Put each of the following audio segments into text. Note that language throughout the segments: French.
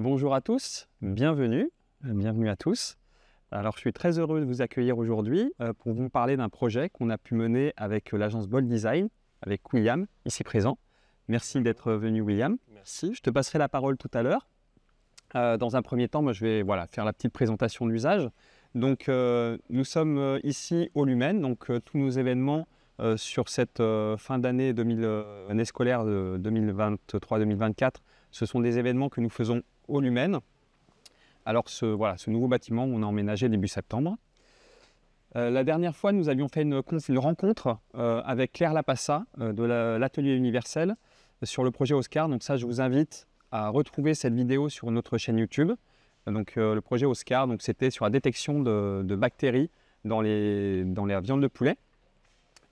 Bonjour à tous, bienvenue à tous. Alors je suis très heureux de vous accueillir aujourd'hui pour vous parler d'un projet qu'on a pu mener avec l'agence Bold Design, avec William, ici présent. Merci d'être venu William. Merci. Je te passerai la parole tout à l'heure. Dans un premier temps, moi, je vais faire la petite présentation de l'usage. Donc nous sommes ici au Lumen, donc tous nos événements sur cette fin d'année année scolaire de 2023-2024, ce sont des événements que nous faisons au Lumen. Alors ce nouveau bâtiment, on a emménagé début septembre. La dernière fois, nous avions fait une rencontre avec Claire Lapassa de l'Atelier Universel sur le projet Oscar. Donc ça, je vous invite à retrouver cette vidéo sur notre chaîne YouTube. Donc le projet Oscar, c'était sur la détection de bactéries dans la viande de poulet,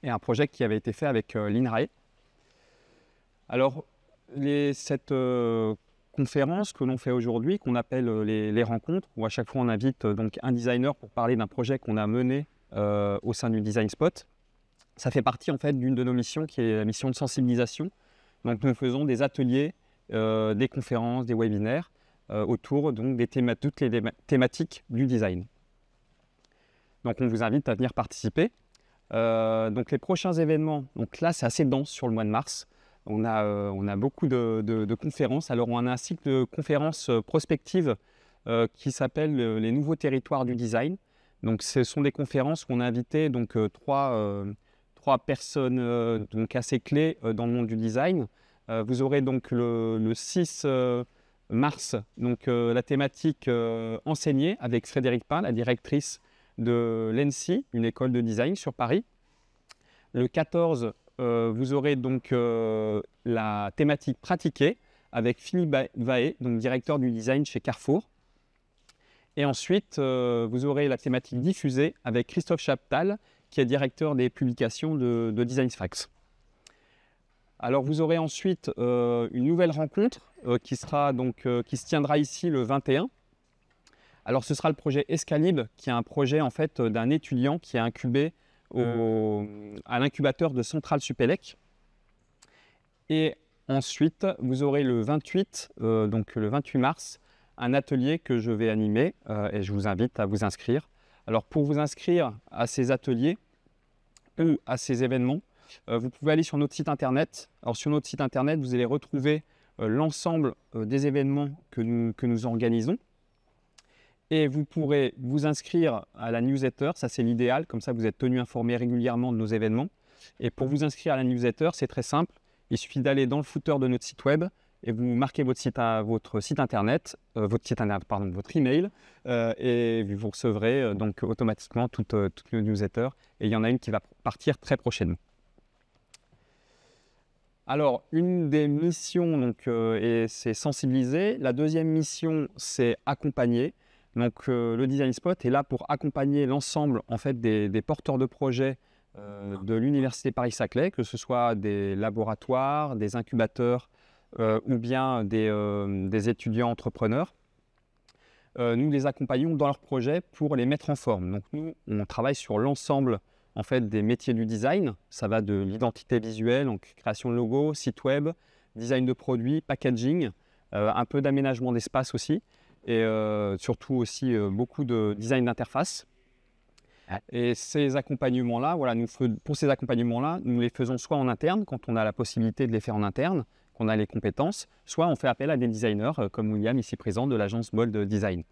et un projet qui avait été fait avec l'INRAE. Alors cette conférence que l'on fait aujourd'hui, qu'on appelle les rencontres, où à chaque fois on invite donc un designer pour parler d'un projet qu'on a mené au sein du Design Spot. Ça fait partie en fait d'une de nos missions qui est la mission de sensibilisation. Donc nous faisons des ateliers, des conférences, des webinaires autour donc toutes les thématiques du design. Donc on vous invite à venir participer. Donc les prochains événements, donc là c'est assez dense sur le mois de mars. On a beaucoup de conférences. Alors on a un cycle de conférences prospectives qui s'appelle les nouveaux territoires du design. Donc ce sont des conférences où on a invité donc trois personnes donc assez clés dans le monde du design. Vous aurez donc le 6 mars donc la thématique enseignée avec Frédéric Pain, la directrice de l'ENSI, une école de design sur Paris. Le 14, vous aurez donc la thématique pratiquée avec Philippe Vaé, donc directeur du design chez Carrefour. Et ensuite, vous aurez la thématique diffusée avec Christophe Chaptal, qui est directeur des publications de Design Facts. Alors vous aurez ensuite une nouvelle rencontre qui se tiendra ici le 21. Alors ce sera le projet Escalib, qui est un projet en fait d'un étudiant qui est incubé à l'incubateur de Centrale Supélec. Et ensuite, vous aurez le 28, donc le 28 mars, un atelier que je vais animer et je vous invite à vous inscrire. Alors pour vous inscrire à ces ateliers ou à ces événements, vous pouvez aller sur notre site internet. Alors sur notre site internet, vous allez retrouver l'ensemble des événements que nous organisons. Et vous pourrez vous inscrire à la newsletter, ça c'est l'idéal, comme ça vous êtes tenu informé régulièrement de nos événements. Et pour vous inscrire à la newsletter, c'est très simple, il suffit d'aller dans le footer de notre site web et vous marquez votre email, et vous recevrez donc automatiquement toutes les newsletters, et il y en a une qui va partir très prochainement. Alors, une des missions, c'est sensibiliser. La deuxième mission, c'est accompagner. Donc, le Design Spot est là pour accompagner l'ensemble en fait, des porteurs de projets de l'Université Paris-Saclay, que ce soit des laboratoires, des incubateurs ou bien des étudiants entrepreneurs. Nous les accompagnons dans leurs projets pour les mettre en forme. Donc, nous, on travaille sur l'ensemble en fait, des métiers du design. Ça va de l'identité visuelle, donc création de logo, site web, design de produits, packaging, un peu d'aménagement d'espace aussi, et surtout aussi beaucoup de design d'interface. Et ces accompagnements-là, pour ces accompagnements-là, nous les faisons soit en interne, quand on a la possibilité de les faire en interne, qu'on a les compétences, soit on fait appel à des designers, comme William ici présent de l'agence Bold Design.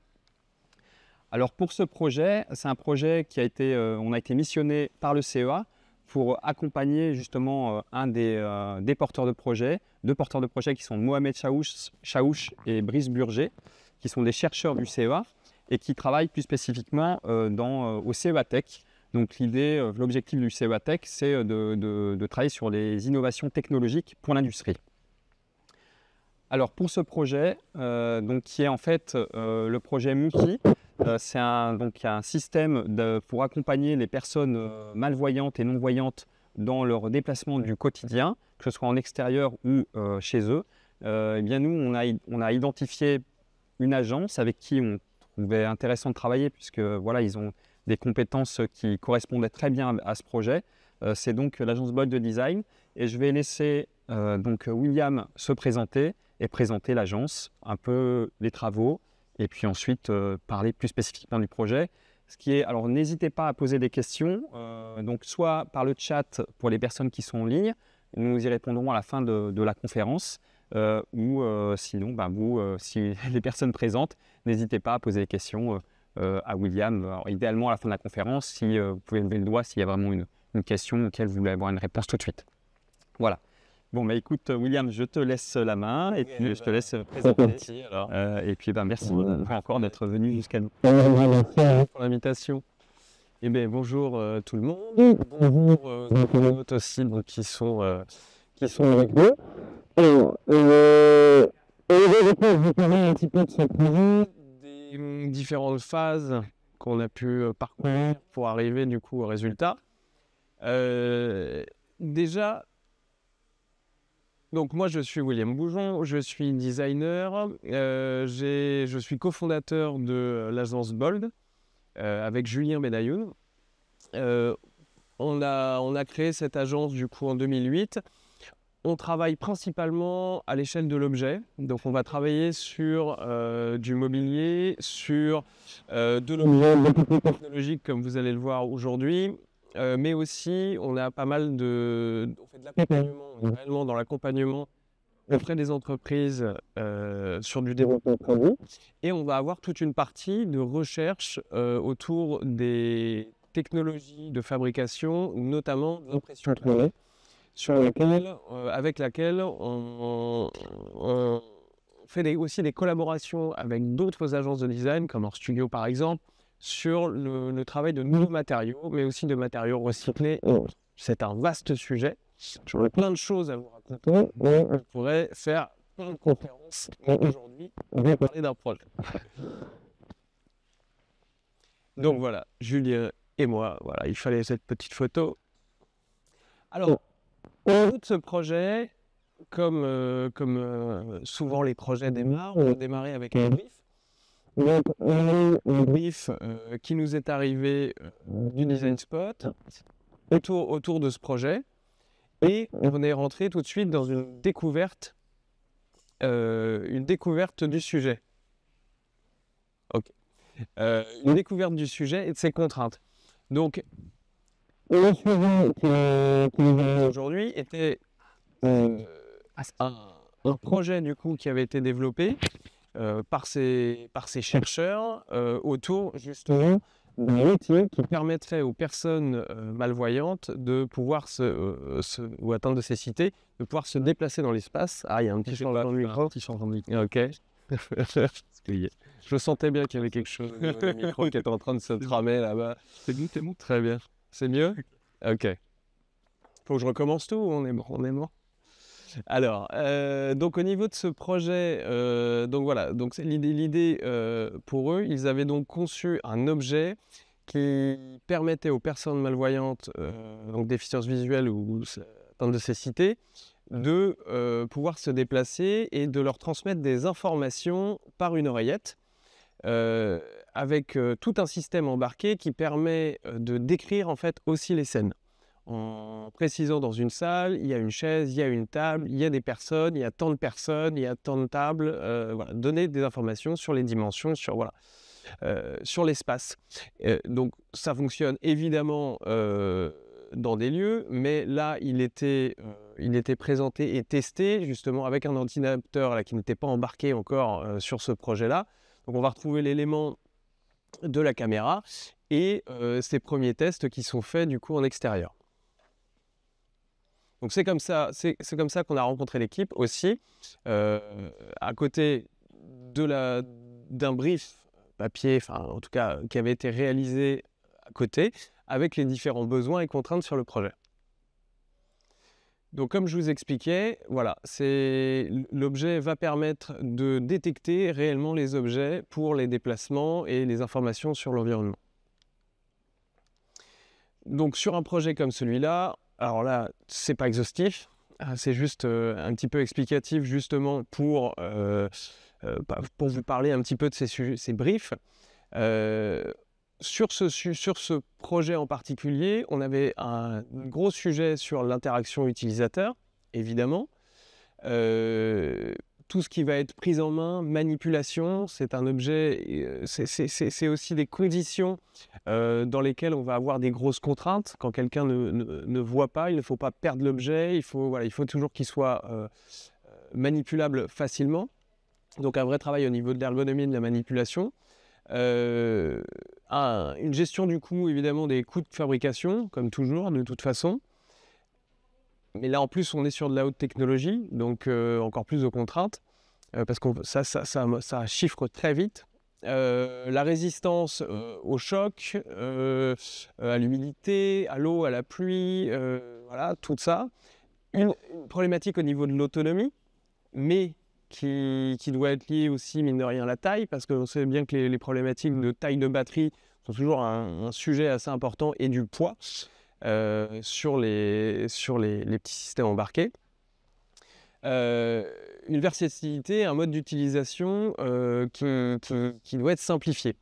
Alors pour ce projet, c'est un projet qui on a été missionné par le CEA pour accompagner justement deux porteurs de projets qui sont Mohamed Chaouch et Brice Burger, qui sont des chercheurs du CEA et qui travaillent plus spécifiquement au CEA Tech. Donc l'objectif du CEA Tech, c'est de travailler sur les innovations technologiques pour l'industrie. Alors pour ce projet, qui est en fait le projet Mookie, c'est un système pour accompagner les personnes malvoyantes et non-voyantes dans leur déplacement du quotidien, que ce soit en extérieur ou chez eux. Eh bien nous, on a identifié une agence avec qui on trouvait intéressant de travailler, puisque voilà, ils ont des compétences qui correspondaient très bien à ce projet. C'est donc l'agence Bold Design, et je vais laisser William se présenter et présenter l'agence, un peu les travaux, et puis ensuite parler plus spécifiquement du projet. Alors n'hésitez pas à poser des questions, donc soit par le chat pour les personnes qui sont en ligne, nous y répondrons à la fin de la conférence, ou sinon, vous, si les personnes présentes, n'hésitez pas à poser des questions à William. Alors, idéalement à la fin de la conférence, si vous pouvez lever le doigt s'il y a vraiment une question auquel vous voulez avoir une réponse tout de suite. Voilà. Bon, écoute, William, je te laisse la main et puis je te laisse présenter. Et puis, merci encore d'être venu jusqu'à nous. Merci pour l'invitation. Bonjour tout le monde. Bonjour aux internautes aussi qui sont avec nous. Alors, je vais vous parler un petit peu de ce projet, des différentes phases qu'on a pu parcourir pour arriver du coup au résultat. Déjà, donc moi je suis William Boujon, je suis designer, je suis cofondateur de l'agence Bold avec Julien Benayoun. On a créé cette agence du coup en 2008. On travaille principalement à l'échelle de l'objet, donc on va travailler sur du mobilier, sur de l'objet beaucoup plus technologique comme vous allez le voir aujourd'hui, mais aussi on a pas mal on fait de l'accompagnement, on est réellement dans l'accompagnement auprès des entreprises sur du développement de produits, et on va avoir toute une partie de recherche autour des technologies de fabrication, notamment l'impression 3D. Avec laquelle on fait aussi des collaborations avec d'autres agences de design, comme Art Studio par exemple, sur le travail de nouveaux matériaux, mais aussi de matériaux recyclés. C'est un vaste sujet. J'aurais plein de choses à vous raconter, mais je pourrais faire plein de conférences. Mais aujourd'hui, on va parler d'un projet. Donc voilà, Julien et moi, voilà, il fallait cette petite photo. Alors, au niveau de ce projet, comme souvent les projets démarrent, on a démarré avec un brief. Donc, on a eu un brief qui nous est arrivé du Design Spot autour de ce projet, et on est rentré tout de suite dans une découverte du sujet. Ok. Une découverte du sujet et de ses contraintes. Donc, le sujet qui nous est aujourd'hui était un projet du coup qui avait été développé par ces chercheurs autour justement d'un outil qui permettrait aux personnes malvoyantes de pouvoir ou atteindre de cécité, de pouvoir se déplacer dans l'espace. Ah, il y a un petit changement de micro. Ok. Je sentais bien qu'il y avait quelque chose au niveau des micros qui était en train de se tramer là-bas. C'est bon. Très bien. C'est mieux? Ok. Faut que je recommence tout ou on est bon? Alors, donc au niveau de ce projet, donc voilà, donc c'est l'idée pour eux, ils avaient donc conçu un objet qui permettait aux personnes malvoyantes, donc déficience visuelle ou atteinte de cécité, de pouvoir se déplacer et de leur transmettre des informations par une oreillette, avec tout un système embarqué qui permet de décrire en fait aussi les scènes. En précisant dans une salle, il y a une chaise, il y a une table, il y a des personnes, il y a tant de personnes, il y a tant de tables, voilà, donner des informations sur les dimensions, sur l'espace. Donc ça fonctionne évidemment dans des lieux, mais là il était présenté et testé justement avec un ordinateur là, qui n'était pas embarqué encore sur ce projet-là. Donc on va retrouver l'élément de la caméra et ces premiers tests qui sont faits du coup en extérieur. Donc c'est comme ça qu'on a rencontré l'équipe aussi, à côté d'un brief papier, enfin en tout cas qui avait été réalisé à côté, avec les différents besoins et contraintes sur le projet. Donc comme je vous expliquais, voilà, l'objet va permettre de détecter réellement les objets pour les déplacements et les informations sur l'environnement. Donc sur un projet comme celui-là, alors là, c'est pas exhaustif, c'est juste un petit peu explicatif justement pour vous parler un petit peu de ces briefs. Sur ce projet en particulier, on avait un gros sujet sur l'interaction utilisateur, évidemment, tout ce qui va être prise en main, manipulation, c'est un objet, c'est aussi des conditions dans lesquelles on va avoir des grosses contraintes. Quand quelqu'un ne voit pas, il ne faut pas perdre l'objet, voilà, il faut toujours qu'il soit manipulable facilement. Donc un vrai travail au niveau de l'ergonomie et de la manipulation. Une gestion du coût, évidemment, des coûts de fabrication, comme toujours, de toute façon. Mais là, en plus, on est sur de la haute technologie, donc encore plus de contraintes, parce que ça chiffre très vite. La résistance au choc, à l'humidité, à l'eau, à la pluie, voilà, tout ça. Une problématique au niveau de l'autonomie, mais qui doit être liée aussi, mine de rien, à la taille, parce qu'on sait bien que les problématiques de taille de batterie sont toujours un sujet assez important, et du poids sur les petits systèmes embarqués. Une versatilité, un mode d'utilisation qui doit être simplifié.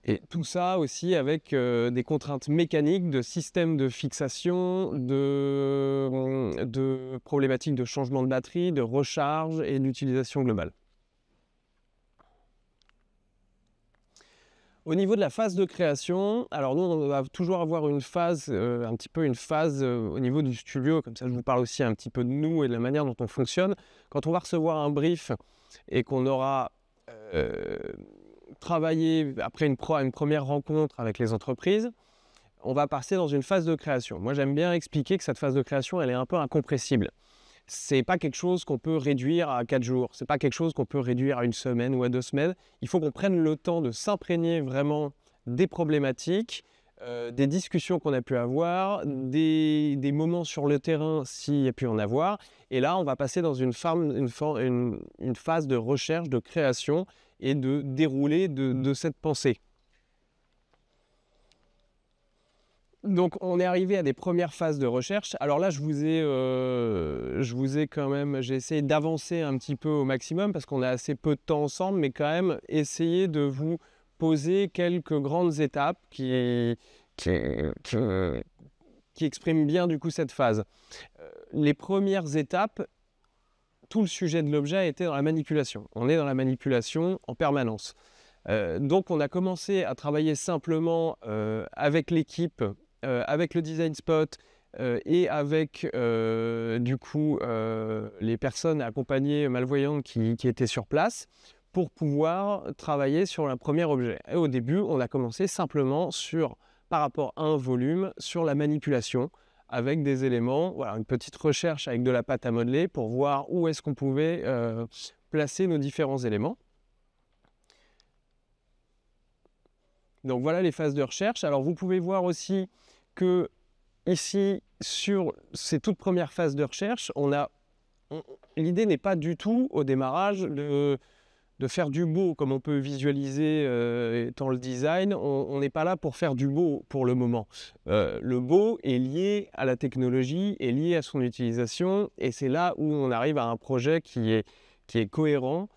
Et tout ça aussi avec des contraintes mécaniques, de systèmes de fixation, de problématiques de changement de batterie, de recharge et d'utilisation globale. Au niveau de la phase de création, alors nous on va toujours avoir une phase, un petit peu une phase au niveau du studio, comme ça je vous parle aussi un petit peu de nous et de la manière dont on fonctionne. Quand on va recevoir un brief et qu'on aura travaillé après une première rencontre avec les entreprises, on va passer dans une phase de création. Moi j'aime bien expliquer que cette phase de création elle est un peu incompressible. C'est pas quelque chose qu'on peut réduire à 4 jours, c'est pas quelque chose qu'on peut réduire à 1 semaine ou à 2 semaines. Il faut qu'on prenne le temps de s'imprégner vraiment des problématiques, des discussions qu'on a pu avoir, des moments sur le terrain s'il y a pu en avoir. Et là, on va passer dans une phase de recherche, de création et de déroulé de cette pensée. Donc on est arrivé à des premières phases de recherche. Alors là, j'ai essayé d'avancer un petit peu au maximum parce qu'on a assez peu de temps ensemble, mais quand même essayer de vous poser quelques grandes étapes qui expriment bien du coup cette phase. Les premières étapes, tout le sujet de l'objet était dans la manipulation. On est dans la manipulation en permanence. Donc on a commencé à travailler simplement avec l'équipe, avec le design spot et avec du coup les personnes accompagnées malvoyantes qui étaient sur place pour pouvoir travailler sur un premier objet. Et au début, on a commencé simplement par rapport à un volume, sur la manipulation avec des éléments, voilà, une petite recherche avec de la pâte à modeler pour voir où est-ce qu'on pouvait placer nos différents éléments. Donc voilà les phases de recherche. Alors vous pouvez voir aussi que ici, sur ces toutes premières phases de recherche, l'idée n'est pas du tout au démarrage de faire du beau comme on peut visualiser étant le design. On n'est pas là pour faire du beau pour le moment. Le beau est lié à la technologie, est lié à son utilisation, et c'est là où on arrive à un projet qui est cohérent.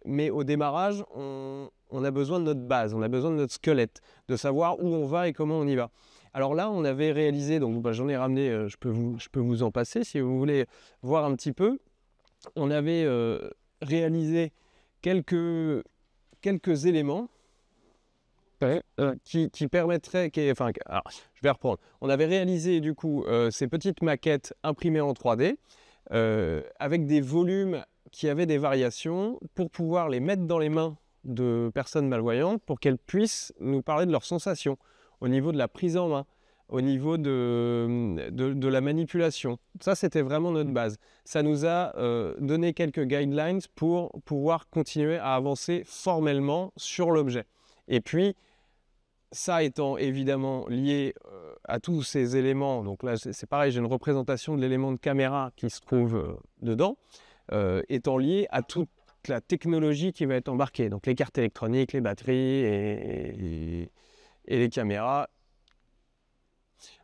Mais au démarrage, on a besoin de notre base, on a besoin de notre squelette, de savoir où on va et comment on y va. Alors là, on avait réalisé, donc j'en ai ramené, je peux vous en passer si vous voulez voir un petit peu. On avait réalisé quelques éléments qui permettraient, alors, je vais reprendre. On avait réalisé du coup ces petites maquettes imprimées en 3D avec des volumes qui avaient des variations pour pouvoir les mettre dans les mains de personnes malvoyantes pour qu'elles puissent nous parler de leurs sensations au niveau de la prise en main, au niveau de la manipulation. Ça, c'était vraiment notre base. Ça nous a donné quelques guidelines pour pouvoir continuer à avancer formellement sur l'objet. Et puis, ça étant évidemment lié à tous ces éléments, donc là c'est pareil, j'ai une représentation de l'élément de caméra qui se trouve dedans, étant lié à toute la technologie qui va être embarquée, donc les cartes électroniques, les batteries et les caméras.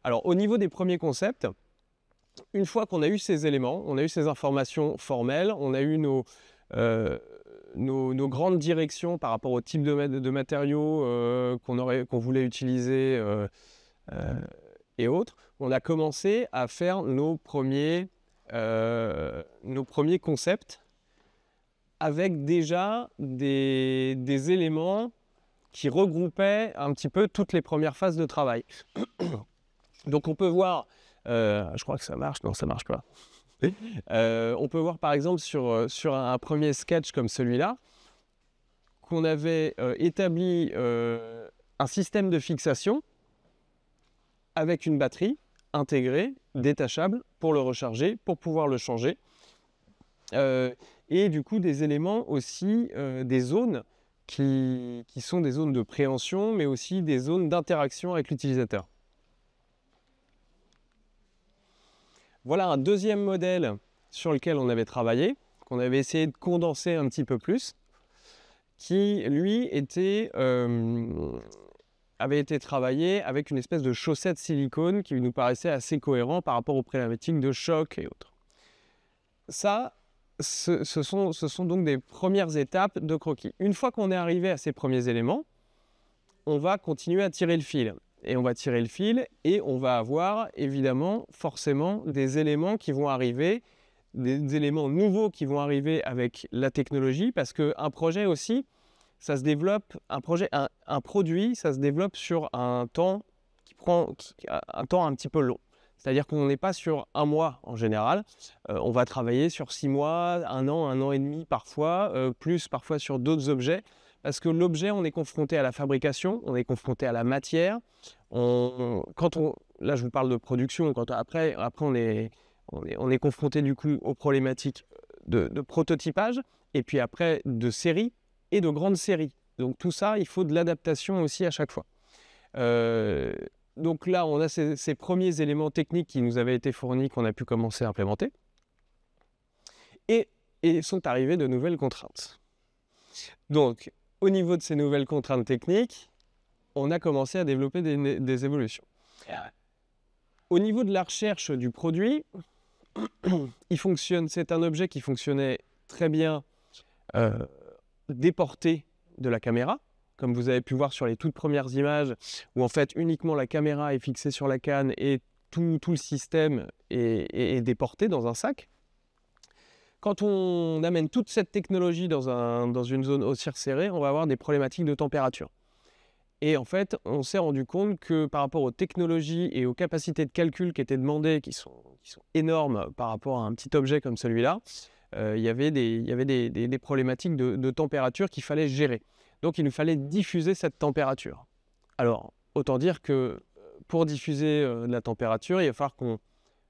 Alors au niveau des premiers concepts, une fois qu'on a eu ces éléments, on a eu ces informations formelles, on a eu nos grandes directions par rapport au type de matériaux qu'on voulait utiliser et autres, on a commencé à faire nos premiers nos premiers concepts avec déjà des éléments qui regroupaient un petit peu toutes les premières phases de travail. Donc on peut voir, je crois que ça marche, non ça marche pas. On peut voir par exemple sur un premier sketch comme celui-là, qu'on avait établi un système de fixation avec une batterie intégrée, détachable, pour le recharger, pour pouvoir le changer. Et du coup des éléments aussi, des zones qui sont des zones de préhension, mais aussi des zones d'interaction avec l'utilisateur. Voilà un deuxième modèle sur lequel on avait travaillé, qu'on avait essayé de condenser un petit peu plus, qui lui avait été travaillé avec une espèce de chaussette silicone qui nous paraissait assez cohérent par rapport aux problématiques de choc et autres. Ça, ce sont donc des premières étapes de croquis. Une fois qu'on est arrivé à ces premiers éléments, on va continuer à tirer le fil. Et on va tirer le fil et on va avoir évidemment forcément des éléments qui vont arriver, des éléments nouveaux qui vont arriver avec la technologie, parce qu'un projet aussi, ça se développe, un produit, ça se développe sur un temps un temps un petit peu long. C'est-à-dire qu'on n'est pas sur un mois en général, on va travailler sur 6 mois, un an et demi parfois, plus parfois sur d'autres objets. Parce que l'objet, on est confronté à la fabrication, on est confronté à la matière. Là, je vous parle de production. Après on est confronté du coup aux problématiques de prototypage, et puis après de série et de grandes séries. Donc tout ça, il faut de l'adaptation aussi à chaque fois. Donc là, on a ces premiers éléments techniques qui nous avaient été fournis, qu'on a pu commencer à implémenter. Et sont arrivées de nouvelles contraintes. Donc, au niveau de ces nouvelles contraintes techniques, on a commencé à développer des évolutions. Au niveau de la recherche du produit, c'est un objet qui fonctionnait très bien déporté de la caméra, comme vous avez pu voir sur les toutes premières images, où en fait uniquement la caméra est fixée sur la canne et tout le système est déporté dans un sac. Quand on amène toute cette technologie dans une zone aussi resserrée, on va avoir des problématiques de température. Et en fait, on s'est rendu compte que par rapport aux technologies et aux capacités de calcul qui étaient demandées, qui sont énormes par rapport à un petit objet comme celui-là, il y avait des problématiques de température qu'il fallait gérer. Donc il nous fallait diffuser cette température. Alors, autant dire que pour diffuser de la température, il va falloir qu'on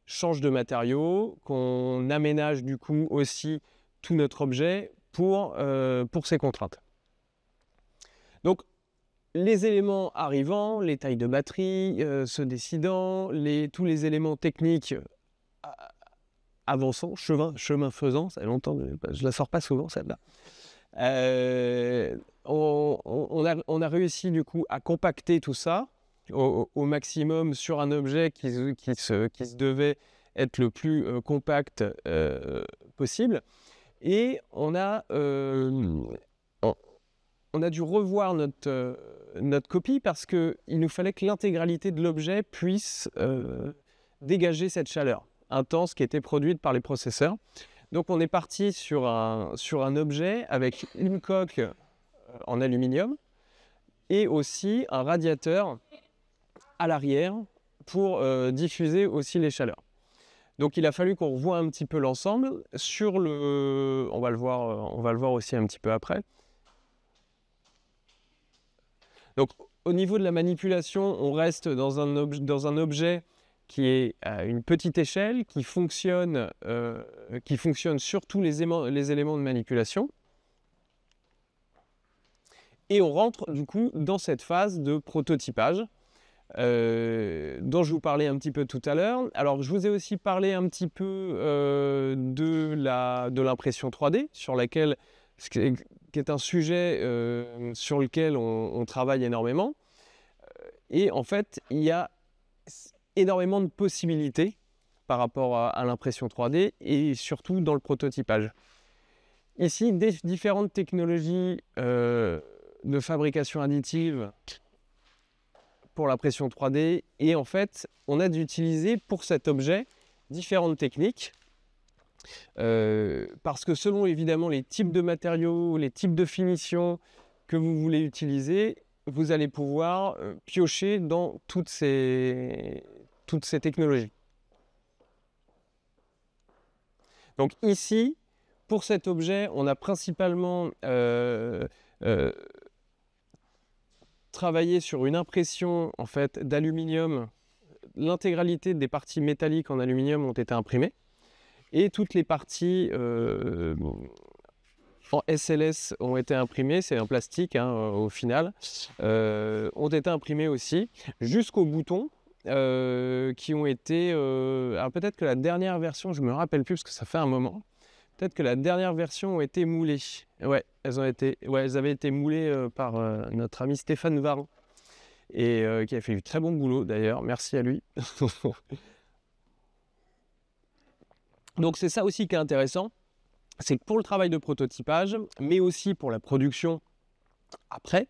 change de matériaux, qu'on aménage du coup aussi tout notre objet pour ces contraintes. Donc les éléments arrivant, les tailles de batterie se décidant, tous les éléments techniques avançant, chemin faisant, ça fait longtemps, je la sors pas souvent celle-là. On a réussi du coup à compacter tout ça au maximum sur un objet qui se devait être le plus compact possible. Et on a dû revoir notre copie parce qu'il nous fallait que l'intégralité de l'objet puisse dégager cette chaleur intense qui était produite par les processeurs. Donc on est parti sur un objet avec une coque en aluminium et aussi un radiateur à l'arrière pour diffuser aussi les chaleurs. Donc il a fallu qu'on revoie un petit peu l'ensemble. On va le voir aussi un petit peu après. Donc au niveau de la manipulation, on reste dans un objet qui est à une petite échelle, qui fonctionne sur tous les éléments de manipulation. Et on rentre du coup dans cette phase de prototypage dont je vous parlais un petit peu tout à l'heure. Alors je vous ai aussi parlé un petit peu de l'impression 3D, qui est un sujet sur lequel on travaille énormément. Et en fait, il y a énormément de possibilités par rapport à l'impression 3D et surtout dans le prototypage. Ici, des différentes technologies de fabrication additive pour l'impression 3D, et en fait, on a dû utiliser pour cet objet différentes techniques Parce que selon évidemment les types de matériaux, les types de finitions que vous voulez utiliser, vous allez pouvoir piocher dans toutes ces technologies. Donc ici, pour cet objet, on a principalement travaillé sur une impression en fait, d'aluminium. L'intégralité des parties métalliques en aluminium ont été imprimées et toutes les parties en SLS ont été imprimées, c'est un plastique hein, au final, ont été imprimées aussi, jusqu'aux boutons qui ont été... alors peut-être que la dernière version, je ne me rappelle plus parce que ça fait un moment, peut-être que la dernière version ont été moulées. Ouais, elles avaient été moulées par notre ami Stéphane Varon, et qui a fait du très bon boulot d'ailleurs, merci à lui. Donc c'est ça aussi qui est intéressant, c'est que pour le travail de prototypage, mais aussi pour la production après,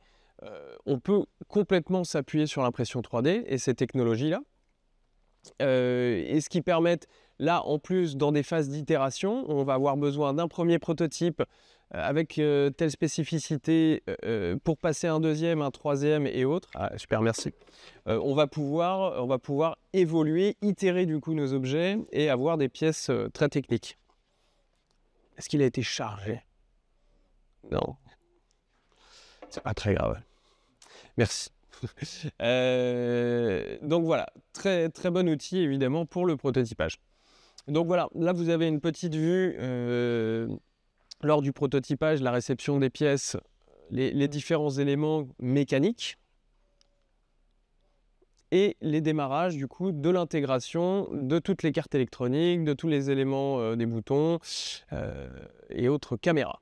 on peut complètement s'appuyer sur l'impression 3D et ces technologies-là. Et ce qui permettent, là en plus dans des phases d'itération, on va avoir besoin d'un premier prototype avec telle spécificité pour passer un deuxième, un troisième et autres. Ah, super, merci. On va pouvoir évoluer, itérer du coup nos objets et avoir des pièces très techniques. Est-ce qu'il a été chargé? Non. C'est pas très grave. Merci. Donc voilà, très, très bon outil évidemment pour le prototypage. Donc voilà, là vous avez une petite vue lors du prototypage, la réception des pièces, les différents éléments mécaniques et les démarrages du coup de l'intégration de toutes les cartes électroniques, de tous les éléments des boutons et autres caméras.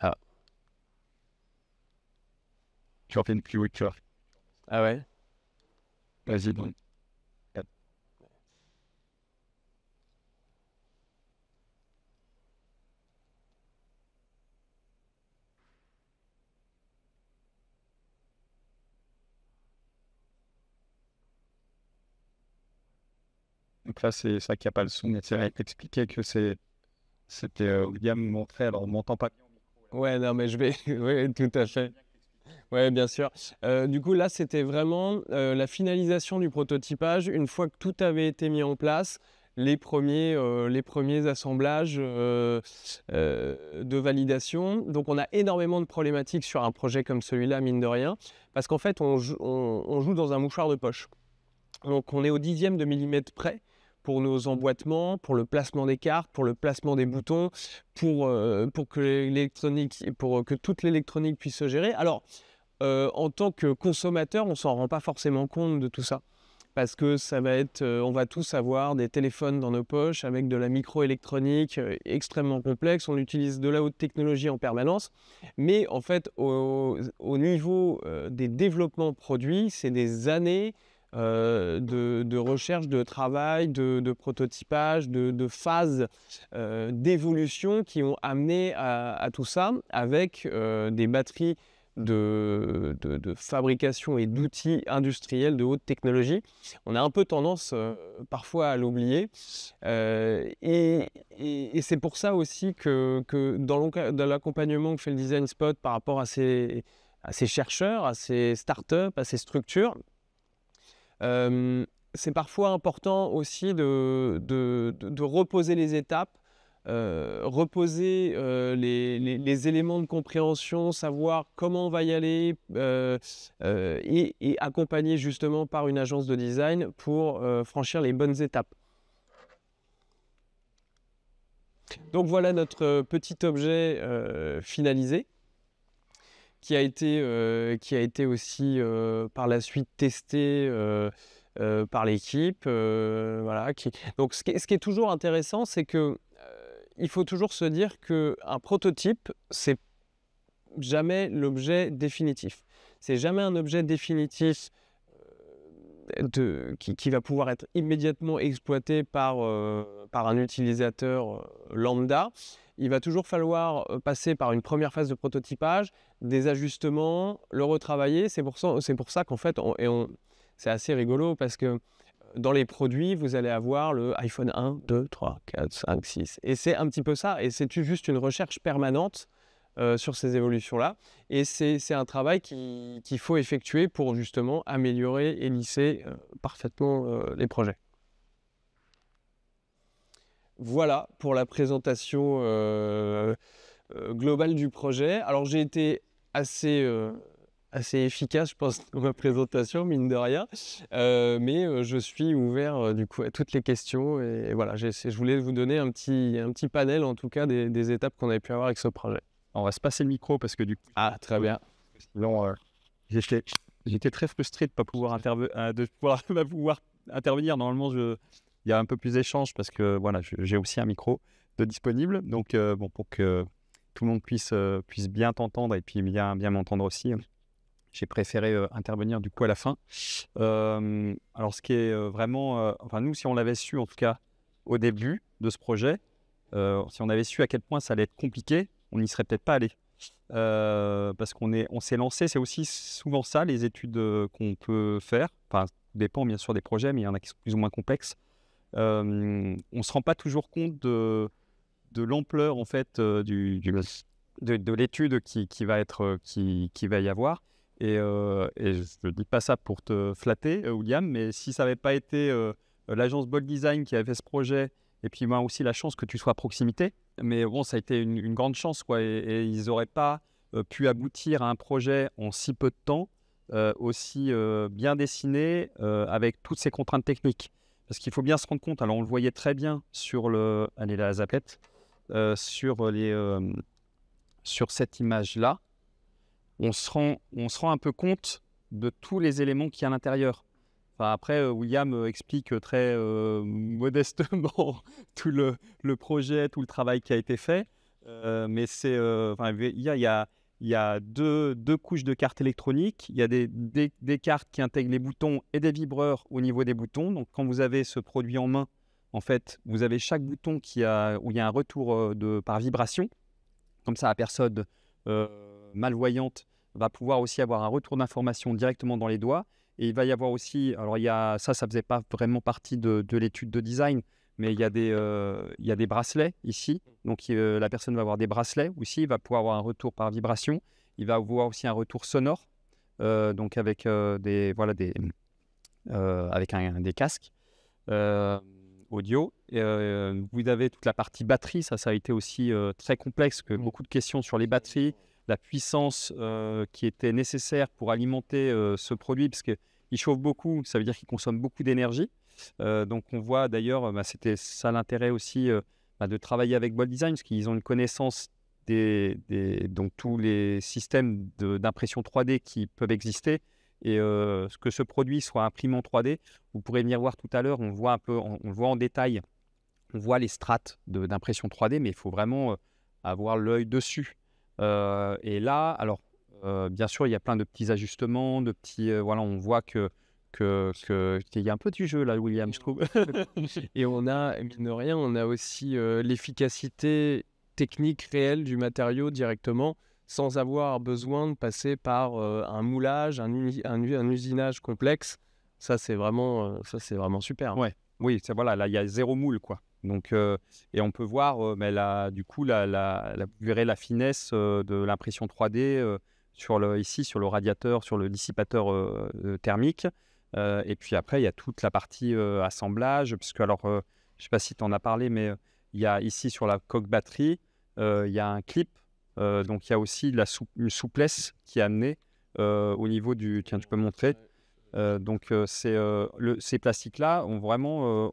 Ah. Tu en fais une plus haute. Ah ouais? Vas-y, bon. Donc là, c'est ça qui n'a pas le son. Mais c'est vrai, expliquer que c'était William montrait, alors on ne m'entend pas bien. Ouais, non, mais je vais. Oui, tout à fait. Oui, bien sûr. Du coup, là, c'était vraiment la finalisation du prototypage. Une fois que tout avait été mis en place, les premiers assemblages de validation. Donc, on a énormément de problématiques sur un projet comme celui-là, mine de rien, parce qu'en fait, on joue dans un mouchoir de poche. Donc, on est au 10e de millimètre près pour nos emboîtements, pour le placement des cartes, pour le placement des boutons, pour que toute l'électronique puisse se gérer. Alors, en tant que consommateur, on ne s'en rend pas forcément compte de tout ça. Parce que ça va être, on va tous avoir des téléphones dans nos poches avec de la microélectronique extrêmement complexe. On utilise de la haute technologie en permanence. Mais en fait, au niveau des développements produits, c'est des années de recherche, de travail, de prototypage, de phases d'évolution qui ont amené à tout ça avec des batteries de fabrication et d'outils industriels de haute technologie. On a un peu tendance parfois à l'oublier et c'est pour ça aussi que dans l'accompagnement que fait le Design Spot par rapport à ces chercheurs, à ces startups, à ces structures, c'est parfois important aussi de reposer les étapes, reposer les éléments de compréhension, savoir comment on va y aller et accompagner justement par une agence de design pour franchir les bonnes étapes. Donc voilà notre petit objet finalisé qui a été aussi par la suite testé par l'équipe. Voilà, donc ce qui est toujours intéressant, c'est que il faut toujours se dire qu'un prototype, c'est jamais l'objet définitif. C'est jamais un objet définitif qui va pouvoir être immédiatement exploité par un utilisateur lambda. Il va toujours falloir passer par une première phase de prototypage, des ajustements, le retravailler. C'est pour ça qu'en fait, c'est assez rigolo parce que dans les produits, vous allez avoir le iPhone 1, 2, 3, 4, 5, 6. Et c'est un petit peu ça. Et c'est juste une recherche permanente sur ces évolutions-là. Et c'est un travail qu'il faut effectuer pour justement améliorer et lisser parfaitement les projets. Voilà pour la présentation globale du projet. Alors j'ai été assez efficace, je pense, dans ma présentation, mine de rien. Mais je suis ouvert du coup à toutes les questions. Et voilà, je voulais vous donner un petit panel, en tout cas, des étapes qu'on avait pu avoir avec ce projet. On va se passer le micro parce que du coup... Ah, très bien. Sinon, j'étais très frustré de ne pas pouvoir, pas pouvoir intervenir. Normalement, il y a un peu plus d'échanges parce que voilà, j'ai aussi un micro de disponible. Donc, bon, pour que tout le monde puisse bien t'entendre et puis bien m'entendre aussi, j'ai préféré intervenir du coup à la fin. Alors, ce qui est vraiment... enfin, nous, si on l'avait su, en tout cas, au début de ce projet, si on avait su à quel point ça allait être compliqué, on n'y serait peut-être pas allé. Parce on s'est lancé, c'est aussi souvent ça, les études qu'on peut faire. Enfin, ça dépend bien sûr des projets, mais il y en a qui sont plus ou moins complexes. On ne se rend pas toujours compte de l'ampleur en fait de l'étude qui va y avoir. Et je ne dis pas ça pour te flatter, William, mais si ça n'avait pas été l'agence Bold Design qui avait fait ce projet, et puis moi aussi la chance que tu sois à proximité, mais bon, ça a été une grande chance, quoi, et ils n'auraient pas pu aboutir à un projet en si peu de temps, aussi bien dessiné, avec toutes ces contraintes techniques. Parce qu'il faut bien se rendre compte, alors on le voyait très bien sur la zappette, sur cette image-là, on se rend un peu compte de tous les éléments qu'il y a à l'intérieur. Enfin, après, William explique très modestement tout le projet, tout le travail qui a été fait. Mais il y a deux couches de cartes électroniques. Il y a des cartes qui intègrent les boutons et des vibreurs au niveau des boutons. Donc, quand vous avez ce produit en main, en fait, vous avez chaque bouton où il y a un retour par vibration. Comme ça, la personne malvoyante va pouvoir aussi avoir un retour d'information directement dans les doigts. Et il va y avoir aussi, alors ça faisait pas vraiment partie de l'étude de design, mais il y a des bracelets ici. Donc la personne va avoir des bracelets aussi, il va pouvoir avoir un retour par vibration. Il va avoir aussi un retour sonore, donc avec des casques audio. Et, vous avez toute la partie batterie, ça a été aussi très complexe, beaucoup de questions sur les batteries, la puissance qui était nécessaire pour alimenter ce produit, parce qu'il chauffe beaucoup, ça veut dire qu'il consomme beaucoup d'énergie. Donc on voit d'ailleurs, c'était ça l'intérêt aussi de travailler avec Bold Design, parce qu'ils ont une connaissance donc tous les systèmes d'impression 3D qui peuvent exister. Et que ce produit soit imprimé en 3D, vous pourrez venir voir tout à l'heure, on le voit en détail, on voit les strates d'impression 3D, mais il faut vraiment avoir l'œil dessus. Et là, alors, bien sûr, il y a plein de petits ajustements, on voit qu'il y a un peu du jeu là, William, je trouve. Et on a, mine de rien, on a aussi l'efficacité technique réelle du matériau directement, sans avoir besoin de passer par un moulage, un usinage complexe. Ça, c'est vraiment super. Ouais. Oui, voilà, là, il y a 0 moule, quoi. Donc, et on peut voir, du coup, vous verrez la finesse de l'impression 3D ici, sur le radiateur, sur le dissipateur thermique. Et puis après, il y a toute la partie assemblage, puisque alors, je ne sais pas si tu en as parlé, mais il y a ici, sur la coque batterie, il y a un clip. Donc, il y a aussi une souplesse qui est amenée au niveau du... Tiens, tu peux montrer. Ces plastiques-là, on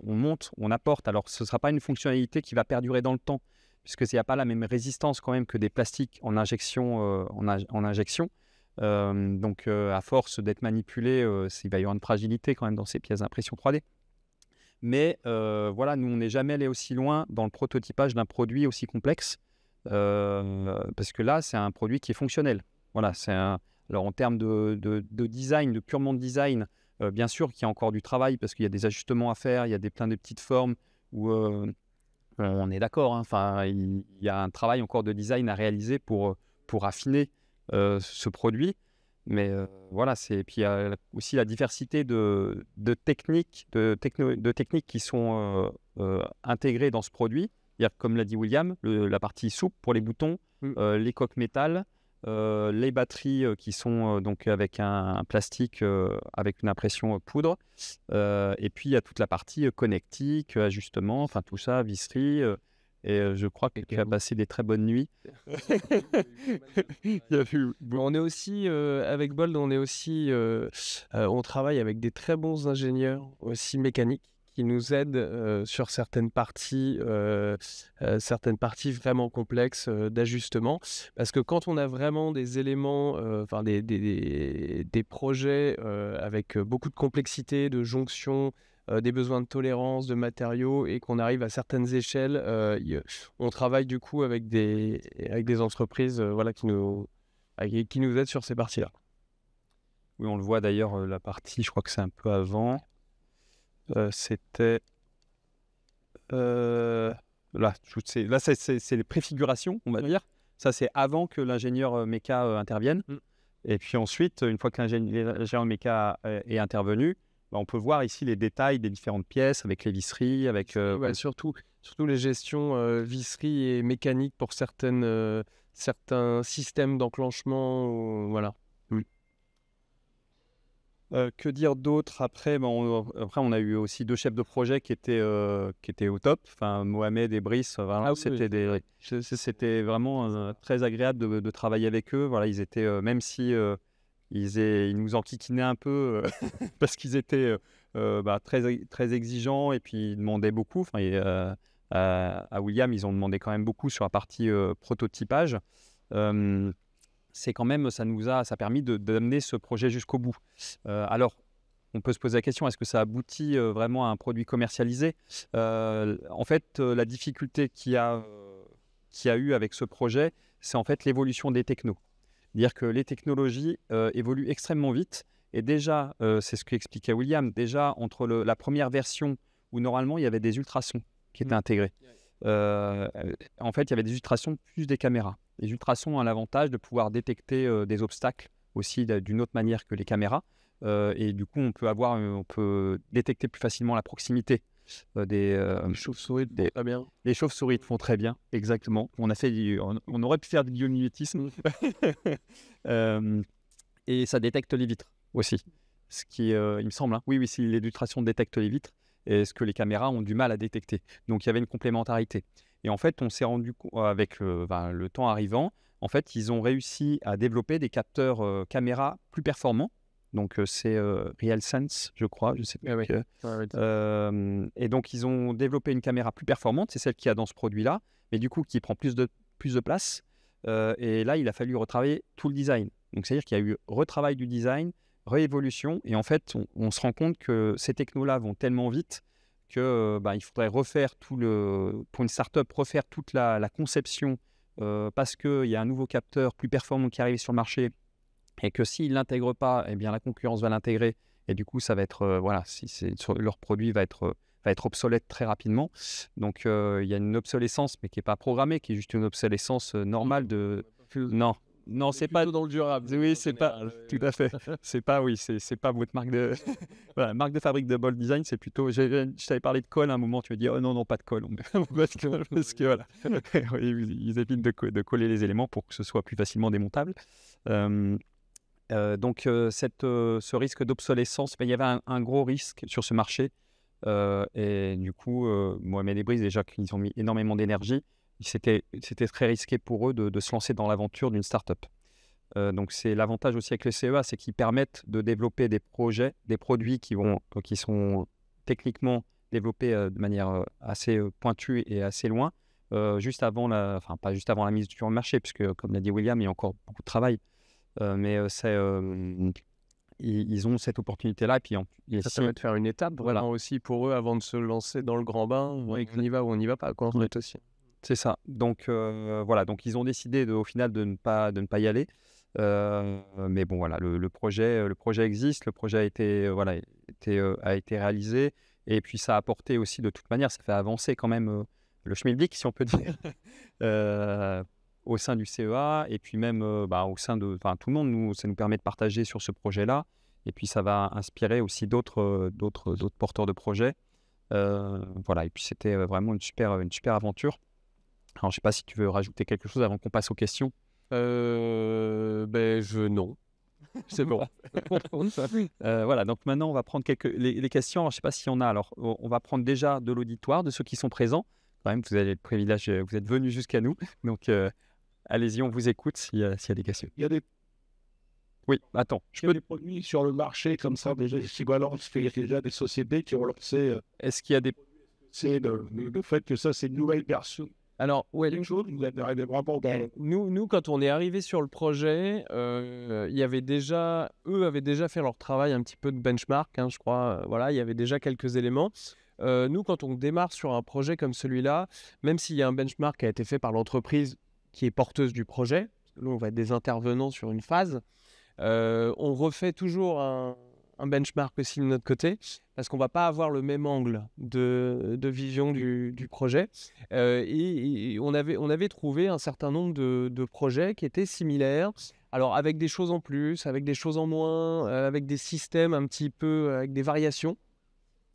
monte, on apporte. Alors, ce ne sera pas une fonctionnalité qui va perdurer dans le temps, puisqu'il n'y a pas la même résistance quand même que des plastiques en injection. Donc, à force d'être manipulé, il va y avoir une fragilité quand même dans ces pièces d'impression 3D. Mais voilà, nous, on n'est jamais allé aussi loin dans le prototypage d'un produit aussi complexe, parce que là, c'est un produit qui est fonctionnel. Voilà, alors en termes de design, de purement de design, bien sûr qu'il y a encore du travail parce qu'il y a des ajustements à faire, il y a plein de petites formes où on est d'accord. Enfin, il y a un travail encore de design à réaliser pour affiner ce produit. Mais voilà, puis il y a aussi la diversité de techniques qui sont intégrées dans ce produit. Il y a, comme l'a dit William, la partie souple pour les boutons, les coques métal, les batteries qui sont donc avec un plastique avec une impression poudre. Et puis il y a toute la partie connectique, ajustement, enfin tout ça, visserie. Et je crois que tu as passé des très bonnes nuits. On est aussi, avec Bold, on travaille avec des très bons ingénieurs aussi mécaniques qui nous aident sur certaines parties vraiment complexes d'ajustement. Parce que quand on a vraiment des éléments, enfin des projets avec beaucoup de complexité, de jonction, des besoins de tolérance, de matériaux, et qu'on arrive à certaines échelles, on travaille du coup avec des entreprises voilà, qui nous aident sur ces parties-là. Oui, on le voit d'ailleurs, la partie, je crois que c'est un peu avant. C'était... là, c'est les préfigurations, on va dire. Ça, c'est avant que l'ingénieur méca intervienne. Et puis ensuite, une fois que l'ingénieur méca est intervenu, on peut voir ici les détails des différentes pièces avec les visseries, avec surtout les gestions visseries et mécaniques pour certains systèmes d'enclenchement. Voilà. Que dire d'autre après? Après, on a eu aussi 2 chefs de projet qui étaient au top. Enfin, Mohamed et Brice, voilà, c'était vraiment très agréable de travailler avec eux. Voilà, ils étaient, même si ils nous enquiquinaient un peu parce qu'ils étaient très, très exigeants et puis ils demandaient beaucoup. Enfin, à William, ils ont demandé quand même beaucoup sur la partie prototypage. C'est quand même, ça a permis d'amener ce projet jusqu'au bout. Alors, on peut se poser la question, est-ce que ça aboutit vraiment à un produit commercialisé? En fait, la difficulté qu'il y a eu avec ce projet, c'est en fait l'évolution des technos. C'est-à-dire que les technologies évoluent extrêmement vite. Et déjà, c'est ce qu'expliquait William, déjà entre la première version où normalement il y avait des ultrasons qui étaient intégrés. En fait, il y avait des ultrasons plus des caméras. Les ultrasons ont l'avantage de pouvoir détecter des obstacles aussi d'une autre manière que les caméras. Et du coup, on peut détecter plus facilement la proximité des chauves-souris font très bien. Les chauves-souris font très bien, exactement. On aurait pu faire du biomimétisme. Et ça détecte les vitres aussi. Ce qui, il me semble, oui, si les ultrasons détectent les vitres, et ce que les caméras ont du mal à détecter. Donc, il y avait une complémentarité. Et en fait, on s'est rendu compte, avec le temps arrivant, en fait, ils ont réussi à développer des capteurs caméra plus performants. Donc, c'est RealSense, je crois, je sais pas. Et donc, ils ont développé une caméra plus performante, c'est celle qu'il y a dans ce produit-là, mais du coup, qui prend plus de place. Et là, il a fallu retravailler tout le design. Donc, c'est-à-dire qu'il y a eu retravail du design, réévolution, et en fait, on se rend compte que ces technos-là vont tellement vite que il faudrait refaire pour une startup, refaire toute la conception parce qu'il y a un nouveau capteur plus performant qui arrive sur le marché et que s'ils ne l'intègrent pas, eh bien la concurrence va l'intégrer et du coup ça va être leur produit va être obsolète très rapidement. Donc il y a une obsolescence mais qui n'est pas programmée, qui est juste une obsolescence normale de... Non, c'est pas dans le durable. Oui, c'est pas tout à fait. C'est pas votre marque de voilà, marque de fabrique de Bold Design, c'est plutôt. Je t'avais parlé de colle à un moment, tu me dis oh non pas de colle, on met pas de colle parce que voilà, ils évitent de coller les éléments pour que ce soit plus facilement démontable. Donc ce risque d'obsolescence, il y avait un gros risque sur ce marché et du coup Mohamed et Brice déjà qu'ils ont mis énormément d'énergie. C'était très risqué pour eux de se lancer dans l'aventure d'une start-up. Donc, c'est l'avantage aussi avec le CEA, c'est qu'ils permettent de développer des projets, des produits qui sont techniquement développés de manière assez pointue et assez loin, juste avant pas juste avant la mise sur le marché, puisque, comme l'a dit William, il y a encore beaucoup de travail. Mais ils ont cette opportunité-là. Et puis, ça permet de faire une étape vraiment aussi pour eux avant de se lancer dans le grand bain. On y va ou on n'y va pas, quoi, en fait, aussi. C'est ça. Donc voilà, donc ils ont décidé au final de ne pas y aller. Mais bon voilà, le projet existe, le projet a été réalisé et puis ça a apporté aussi de toute manière, ça fait avancer quand même le schmilblick si on peut dire au sein du CEA et puis même au sein de tout le monde. Ça nous permet de partager sur ce projet-là et puis ça va inspirer aussi d'autres porteurs de projets. Voilà, et puis c'était vraiment une super aventure. Alors, je ne sais pas si tu veux rajouter quelque chose avant qu'on passe aux questions. Non. C'est bon. Voilà, donc maintenant, on va prendre les questions. Alors, je ne sais pas si on a. Alors, on va prendre déjà de l'auditoire, de ceux qui sont présents. Quand même, vous avez le privilège, vous êtes venus jusqu'à nous. Donc, allez-y, on vous écoute s'il y a des questions. Il y a des Oui, attends. des produits sur le marché comme ça, déjà équivalents, il y a déjà des sociétés qui ont lancé. Est-ce qu'il y a des. C'est le fait que ça, c'est une nouvelle version. Alors, ouais, Quelque chose, vous êtes arrivé vraiment dans. nous, quand on est arrivé sur le projet, il y avait déjà, eux avaient déjà fait leur travail un petit peu de benchmark, je crois. Voilà, il y avait déjà quelques éléments. Nous, quand on démarre sur un projet comme celui-là, même s'il y a un benchmark qui a été fait par l'entreprise qui est porteuse du projet, nous, on va être des intervenants sur une phase, on refait toujours un benchmark aussi de notre côté, parce qu'on ne va pas avoir le même angle de vision du projet. Et on avait trouvé un certain nombre de projets qui étaient similaires, alors avec des choses en plus, avec des choses en moins, avec des systèmes un petit peu, avec des variations.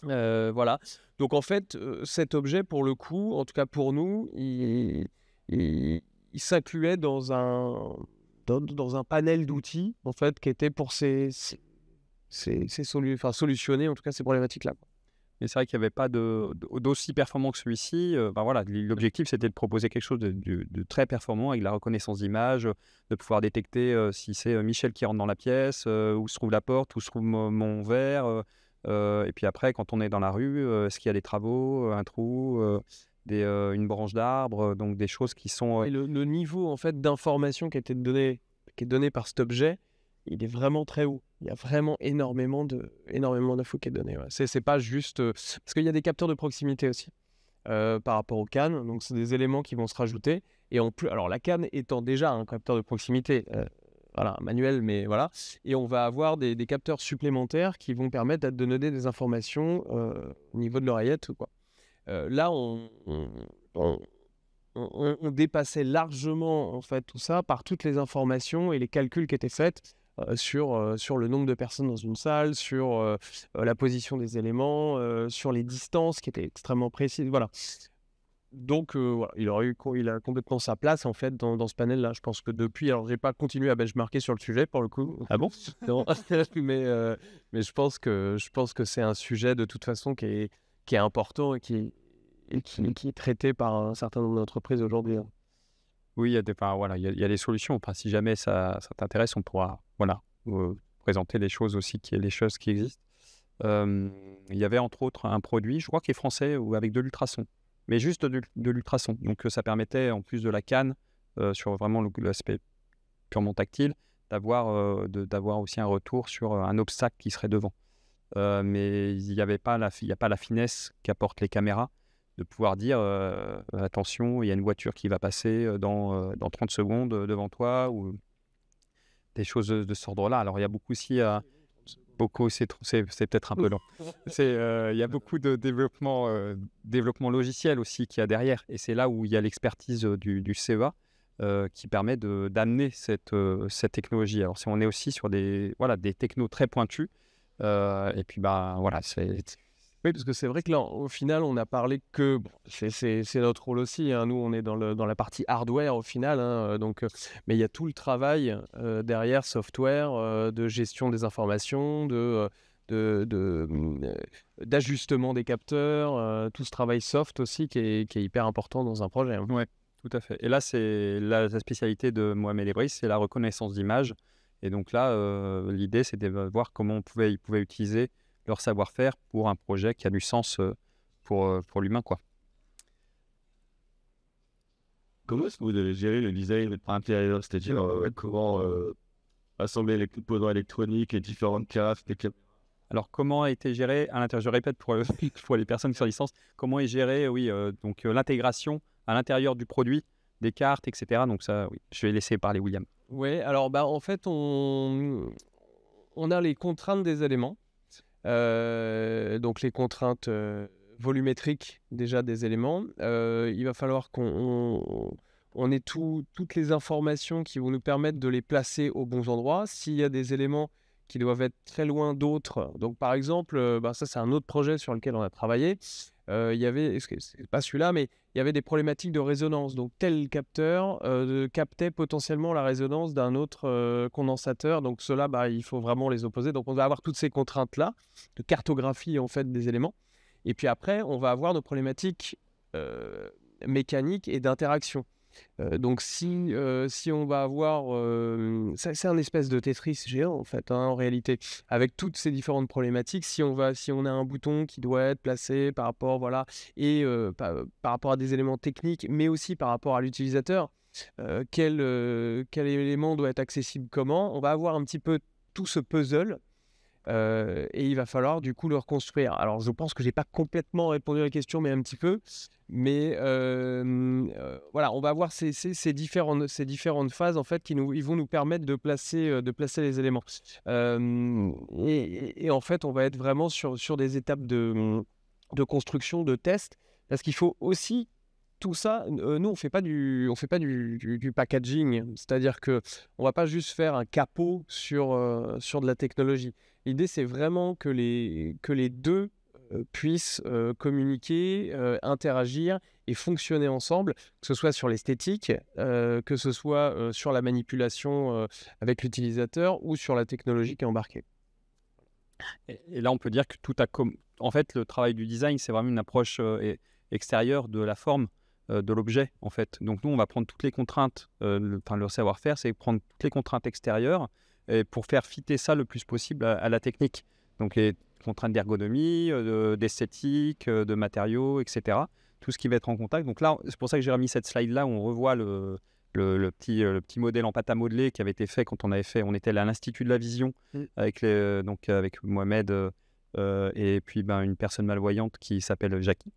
Voilà. Donc en fait, cet objet, pour le coup, en tout cas pour nous, il s'incluait dans un panel d'outils en fait, qui était pour solutionner en tout cas ces problématiques-là. Mais c'est vrai qu'il n'y avait pas d'aussi performant que celui-ci. Voilà, l'objectif, c'était de proposer quelque chose de très performant avec la reconnaissance d'image, de pouvoir détecter si c'est Michel qui rentre dans la pièce, où se trouve la porte, où se trouve mon verre. Et puis après, quand on est dans la rue, est-ce qu'il y a des travaux, un trou, une branche d'arbre, donc des choses qui sont... Et le niveau en fait, d'information qui est donné par cet objet, il est vraiment très haut. Il y a vraiment énormément d'infos qui est donné. Ouais. C'est pas juste... parce qu'il y a des capteurs de proximité aussi par rapport aux cannes. Donc, c'est des éléments qui vont se rajouter. Et en plus, alors la canne étant déjà un capteur de proximité, voilà, manuel, mais voilà. Et on va avoir des capteurs supplémentaires qui vont permettre de donner des informations au niveau de l'oreillette. Là, on dépassait largement en fait, tout ça par toutes les informations et les calculs qui étaient faits sur le nombre de personnes dans une salle, sur la position des éléments, sur les distances qui étaient extrêmement précises. Voilà. Donc, voilà, il a complètement sa place en fait dans ce panel-là. Je pense que depuis, alors j'ai pas continué à benchmarker sur le sujet pour le coup. Ah bon? Non. mais je pense que c'est un sujet de toute façon qui est important et qui est traité par un certain nombre d'entreprises aujourd'hui. Oui, il y a des solutions. Enfin, si jamais ça t'intéresse, on pourra présenter les choses aussi, les choses qui existent. Il y avait entre autres un produit, je crois qui est français, ou avec de l'ultrason. Mais juste de l'ultrason. Donc ça permettait, en plus de la canne, sur vraiment l'aspect purement tactile, d'avoir aussi un retour sur un obstacle qui serait devant. Mais il n'y a pas la finesse qu'apportent les caméras, de pouvoir dire attention, il y a une voiture qui va passer dans 30 secondes devant toi, ou des choses de cet ordre-là. Alors il y a beaucoup aussi... c'est peut-être un peu long. Il y a beaucoup de développement logiciel aussi qu'il y a derrière. Et c'est là où il y a l'expertise du CEA qui permet d'amener cette technologie. Alors, on est aussi sur des technos très pointus. Et puis, Oui, parce que c'est vrai que là, au final, on a parlé que... c'est notre rôle aussi. Nous, on est dans la partie hardware au final. Mais il y a tout le travail derrière, software, de gestion des informations, d'ajustement des capteurs, tout ce travail soft aussi qui est hyper important dans un projet. Oui, tout à fait. Et là, c'est la spécialité de Mohamed Ebris, c'est la reconnaissance d'image. Et donc là, l'idée, c'était de voir comment ils pouvaient utiliser leur savoir-faire pour un projet qui a du sens pour l'humain, quoi. Comment est-ce que vous devez gérer le design intérieur? C'est-à-dire comment assembler les composants électroniques, les différentes cartes, les caméras? Alors, comment a été géré à l'intérieur? Je répète pour les personnes sur licence, comment est géré l'intégration à l'intérieur du produit, des cartes, etc. Donc ça, oui, je vais laisser parler William. Oui, alors en fait, on a les contraintes des éléments. Donc les contraintes volumétriques déjà des éléments. Il va falloir qu'on on ait toutes les informations qui vont nous permettre de les placer aux bons endroits. S'il y a des éléments qui doivent être très loin d'autres, donc par exemple, ça c'est un autre projet sur lequel on a travaillé, il y avait, c'est pas celui-là, mais il y avait des problématiques de résonance. Donc tel capteur captait potentiellement la résonance d'un autre condensateur. Donc ceux-là, il faut vraiment les opposer. Donc on va avoir toutes ces contraintes-là de cartographie en fait des éléments. Et puis après, on va avoir nos problématiques mécaniques et d'interaction. Donc si on va avoir... c'est un espèce de Tetris géant en fait, en réalité, avec toutes ces différentes problématiques. Si on a un bouton qui doit être placé par rapport, voilà, et par rapport à des éléments techniques, mais aussi par rapport à l'utilisateur, quel élément doit être accessible comment, on va avoir un petit peu tout ce puzzle. Et il va falloir du coup le reconstruire. Alors je pense que j'ai pas complètement répondu à la question, mais un petit peu. Mais voilà, on va avoir ces différentes phases en fait ils vont nous permettre de placer les éléments. Et en fait, on va être vraiment sur des étapes de construction, de test, parce qu'il faut aussi tout ça. Nous, on fait pas du packaging, c'est-à-dire que on va pas juste faire un capot sur de la technologie. L'idée, c'est vraiment que les deux puissent communiquer, interagir et fonctionner ensemble, que ce soit sur l'esthétique, que ce soit sur la manipulation avec l'utilisateur ou sur la technologie qui est embarquée. Et là, on peut dire que en fait, le travail du design, c'est vraiment une approche extérieure de la forme de l'objet, en fait. Donc nous, on va prendre toutes les contraintes, le savoir-faire, c'est prendre toutes les contraintes extérieures et pour faire fitter ça le plus possible à la technique. Donc les contraintes d'ergonomie, d'esthétique, de matériaux, etc. Tout ce qui va être en contact. Donc là, c'est pour ça que j'ai remis cette slide-là où on revoit le petit modèle en pâte à modeler qui avait été fait quand on était à l'Institut de la Vision avec Mohamed et puis une personne malvoyante qui s'appelle Jackie.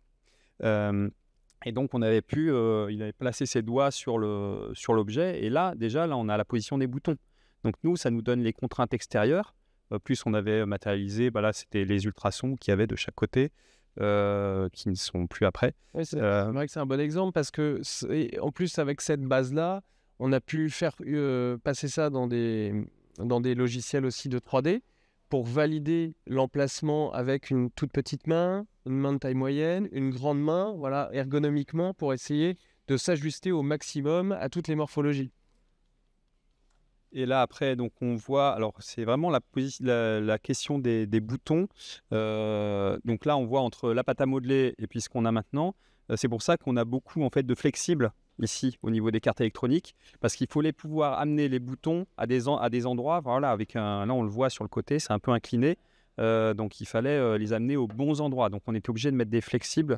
Et donc il avait placé ses doigts sur l'objet, et là on a la position des boutons. Donc nous, ça nous donne les contraintes extérieures. Plus on avait matérialisé, là c'était les ultrasons qu'il y avait de chaque côté, qui ne sont plus après. Oui, c'est vrai que c'est un bon exemple, parce que en plus avec cette base-là, on a pu faire passer ça dans des logiciels aussi de 3D pour valider l'emplacement avec une toute petite main, une main de taille moyenne, une grande main, voilà, ergonomiquement, pour essayer de s'ajuster au maximum à toutes les morphologies. Et là, après, donc on voit, alors c'est vraiment la question des boutons. Donc là, on voit entre la pâte à modeler et puis ce qu'on a maintenant. C'est pour ça qu'on a beaucoup en fait de flexibles ici au niveau des cartes électroniques, parce qu'il fallait pouvoir amener les boutons à des endroits. Voilà, là on le voit sur le côté, c'est un peu incliné. Donc il fallait les amener aux bons endroits. Donc on était obligé de mettre des flexibles.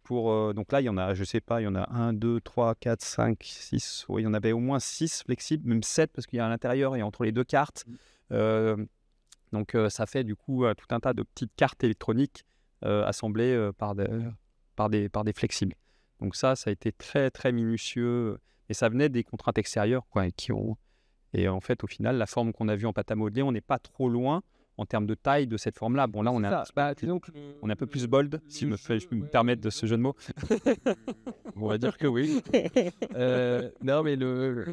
Donc là, il y en a, je sais pas, il y en a 1, 2, 3, 4, 5, 6. Oui, il y en avait au moins 6 flexibles, même 7, parce qu'il y a à l'intérieur et entre les deux cartes. Donc ça fait du coup tout un tas de petites cartes électroniques assemblées par des flexibles. Donc ça a été très très minutieux, et ça venait des contraintes extérieures, et en fait au final la forme qu'on a vue en pâte à modeler, on n'est pas trop loin en termes de taille de cette forme-là. Bon, là, on est un peu plus bold, si je peux me permettre de ce jeu de mots. On va dire que oui. Non, mais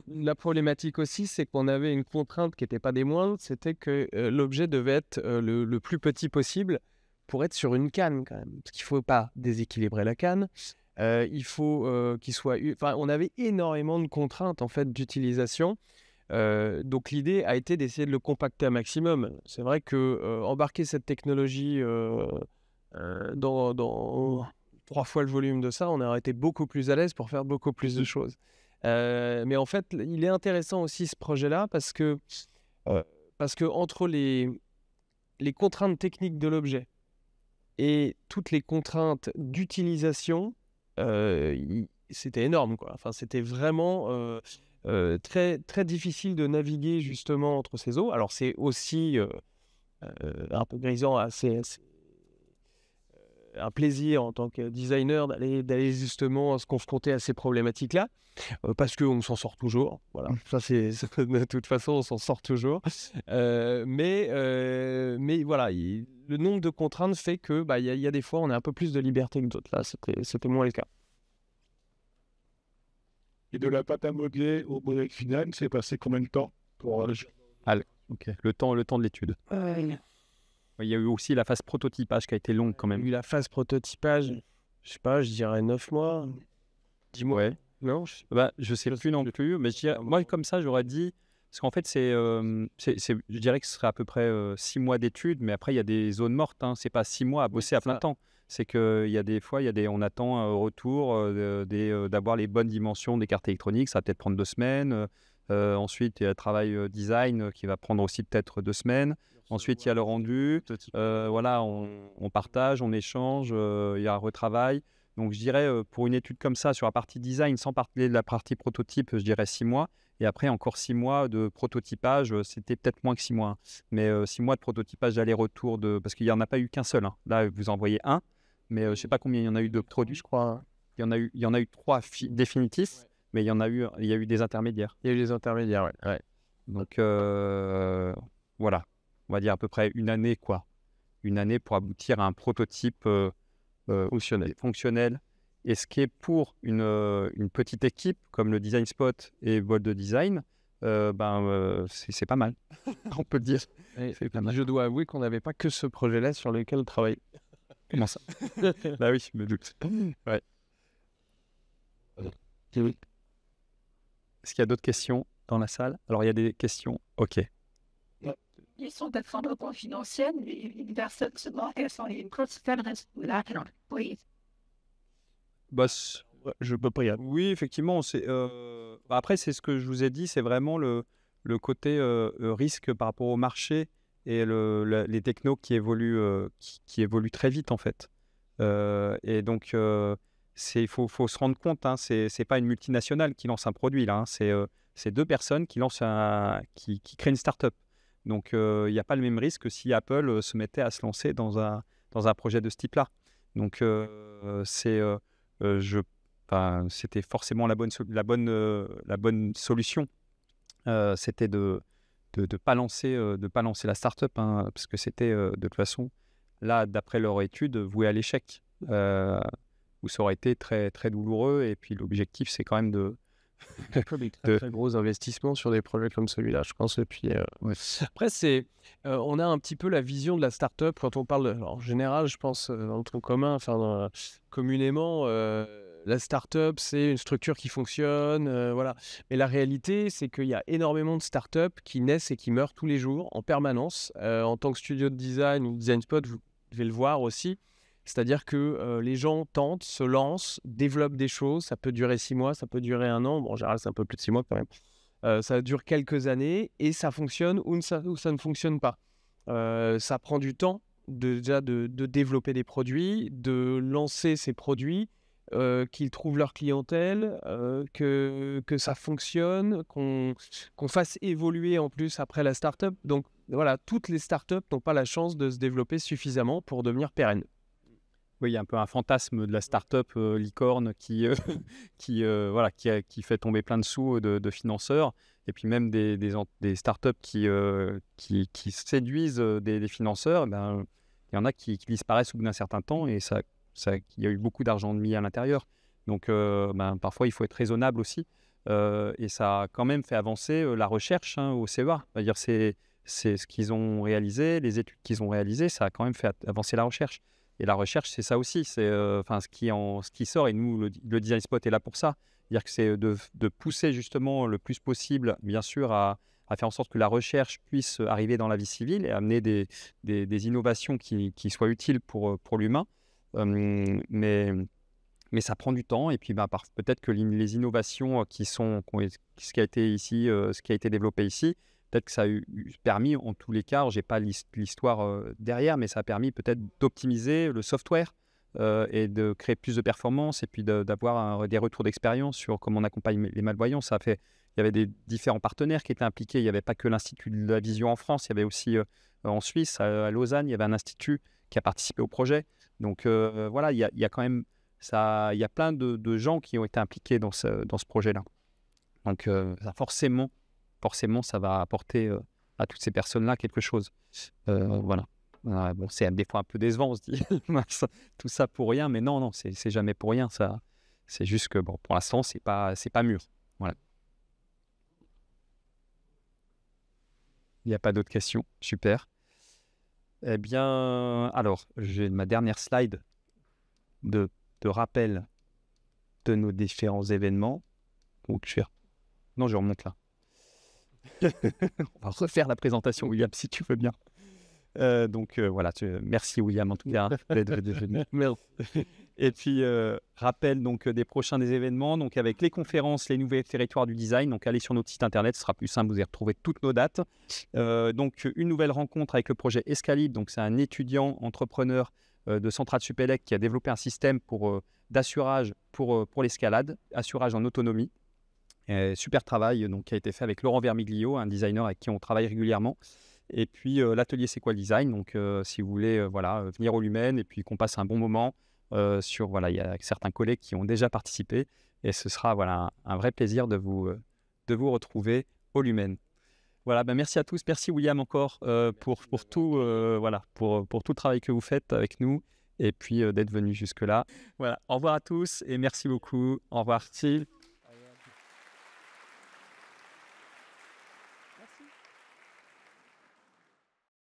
la problématique aussi, c'est qu'on avait une contrainte qui n'était pas des moindres, c'était que l'objet devait être le plus petit possible pour être sur une canne, quand même. Parce qu'il ne faut pas déséquilibrer la canne. Il faut qu'il soit... Enfin, on avait énormément de contraintes, en fait, d'utilisation. Donc l'idée a été d'essayer de le compacter un maximum. C'est vrai que embarquer cette technologie dans 3 fois le volume de ça, on aurait été beaucoup plus à l'aise pour faire beaucoup plus de choses. Mais en fait, il est intéressant aussi ce projet-là, parce que entre les contraintes techniques de l'objet et toutes les contraintes d'utilisation, c'était énorme, quoi. Enfin, c'était vraiment très, très difficile de naviguer justement entre ces eaux. Alors c'est aussi un peu grisant, un plaisir en tant que designer d'aller justement se confronter à ces problématiques-là, parce qu'on s'en sort toujours. Voilà, ça c'est de toute façon on s'en sort toujours. Mais voilà, le nombre de contraintes fait que il y a des fois on a un peu plus de liberté que d'autres. Là, c'était moins le cas. Et de la pâte à modeler au modèle final, c'est passé combien de temps pour, Ok. Le temps de l'étude. Il y a eu aussi la phase prototypage qui a été longue quand Il y a même. eu la phase prototypage, je sais pas, je dirais 9 mois, 10 mois. Ouais. Non, Je sais plus non plus, mais moi comme ça j'aurais dit, parce qu'en fait je dirais que ce serait à peu près 6 mois d'études, mais après il y a des zones mortes, hein. C'est pas 6 mois à bosser à plein temps. C'est qu'il y a des fois, on attend un retour d'avoir les bonnes dimensions des cartes électroniques, ça va peut-être prendre 2 semaines. Ensuite, il y a le travail design qui va prendre aussi peut-être 2 semaines. Ensuite, il y a le rendu. Voilà, on partage, on échange, il y a un retravail. Donc, je dirais, pour une étude comme ça, sur la partie design, sans parler de la partie prototype, je dirais 6 mois. Et après, encore 6 mois de prototypage, c'était peut-être moins que 6 mois. Hein. Mais 6 mois de prototypage d'aller-retour, parce qu'il n'y en a pas eu qu'un seul. Hein. Là, vous en voyez un, mais je ne sais pas combien il y en a eu de produits. je crois. Il y en a eu 3 définitifs, mais il y a eu des intermédiaires. Il y a eu les intermédiaires, ouais. Donc, voilà, on va dire à peu près une année, quoi. Une année pour aboutir à un prototype fonctionnel. Et ce qui est pour une petite équipe comme le Design Spot et Bold Design, c'est pas mal, on peut le dire. C'est pas mal. Je dois avouer qu'on n'avait pas que ce projet-là sur lequel travailler. Comment ça? Bah oui, je me doute. Ouais. Est-ce qu'il y a d'autres questions dans la salle? Alors, il y a des questions. OK. Ils sont d'être confidentiels, les personnes se demandent quelles sont les conséquences de la oui. Bah, Je peux pas y aller. oui, effectivement. Après, c'est ce que je vous ai dit, c'est vraiment le côté risque par rapport au marché et les technos qui évoluent très vite, en fait. Et donc, il faut se rendre compte, hein, c'est pas une multinationale qui lance un produit, là. Hein, c'est 2 personnes qui créent une start-up. Donc, il n'y a pas le même risque que si Apple se mettait à se lancer dans un projet de ce type-là. Donc, c'était forcément la bonne solution. C'était de pas lancer la start-up, hein, parce que c'était de toute façon, là, d'après leur étude, voué à l'échec. Où ça aurait été très, très douloureux. Et puis, l'objectif, c'est quand même de très gros investissements sur des projets comme celui-là, je pense. Et puis, après, on a un petit peu la vision de la start-up quand on parle. En général, je pense, dans le tronc commun, communément, la start-up, c'est une structure qui fonctionne. Voilà. Mais la réalité, c'est qu'il y a énormément de start-up qui naissent et qui meurent tous les jours, en permanence. En tant que studio de design ou design spot, vous devez le voir aussi. C'est-à-dire que les gens tentent, se lancent, développent des choses. Ça peut durer 6 mois, ça peut durer 1 an. Bon, en général, c'est un peu plus de 6 mois quand même. Ça dure quelques années et ça fonctionne ou ça ne fonctionne pas. Ça prend du temps déjà de développer des produits, de lancer ces produits, qu'ils trouvent leur clientèle, que ça fonctionne, qu'on fasse évoluer en plus après la start-up. Donc voilà, toutes les start-up n'ont pas la chance de se développer suffisamment pour devenir pérennes. Oui, il y a un peu un fantasme de la start-up licorne qui fait tomber plein de sous de financeurs, et puis même des start-up qui séduisent des financeurs. Ben, il y en a qui disparaissent au bout d'un certain temps, et il y a eu beaucoup d'argent mis à l'intérieur. Donc, parfois, il faut être raisonnable aussi. Et ça a quand même fait avancer la recherche, hein, au CEA. C'est-à-dire, c'est ce qu'ils ont réalisé, les études qu'ils ont réalisées, ça a quand même fait avancer la recherche. Et la recherche, c'est ça aussi, c'est ce qui sort, et nous, le Design Spot est là pour ça. C'est-à-dire que c'est de pousser justement le plus possible, bien sûr, à faire en sorte que la recherche puisse arriver dans la vie civile et amener des innovations qui soient utiles pour l'humain. Mais ça prend du temps, et puis peut-être que les innovations ce qui a été développé ici, peut-être que ça a permis, en tous les cas, je n'ai pas l'histoire derrière, mais ça a permis peut-être d'optimiser le software et de créer plus de performances, et puis d'avoir des retours d'expérience sur comment on accompagne les malvoyants. Il y avait des différents partenaires qui étaient impliqués. Il n'y avait pas que l'Institut de la Vision en France, il y avait aussi en Suisse, à Lausanne, il y avait un institut qui a participé au projet. Donc voilà, il y a quand même il y a plein de gens qui ont été impliqués dans ce projet-là. Donc forcément, ça va apporter à toutes ces personnes-là quelque chose. Voilà. Bon, c'est des fois un peu décevant, on se dit tout ça pour rien, mais non, c'est jamais pour rien. Ça, c'est juste que pour l'instant, c'est pas mûr. Voilà. Il n'y a pas d'autres questions. Super. Eh bien, alors, j'ai ma dernière slide de rappel de nos différents événements. Donc, non, je remonte là. On va refaire la présentation, William, si tu veux bien. Voilà, merci William en tout cas d'être venu. Merci. Et puis rappel donc des prochains des événements, donc avec les conférences, les nouveaux territoires du design. Donc allez sur notre site internet, ce sera plus simple, vous y retrouvez toutes nos dates. Donc une nouvelle rencontre avec le projet Escalib. Donc c'est un étudiant entrepreneur de Centrale Supélec qui a développé un système d'assurage pour l'escalade, assurage en autonomie. Super travail donc, qui a été fait avec Laurent Vermiglio, un designer avec qui on travaille régulièrement. Et puis l'atelier C'est quoi le design. Donc si vous voulez venir au Lumen et puis qu'on passe un bon moment il y a certains collègues qui ont déjà participé et ce sera un vrai plaisir de vous retrouver au Lumen. Voilà, merci à tous, merci William encore pour tout pour tout le travail que vous faites avec nous et puis d'être venu jusque là. Voilà, au revoir à tous et merci beaucoup. Au revoir Steve.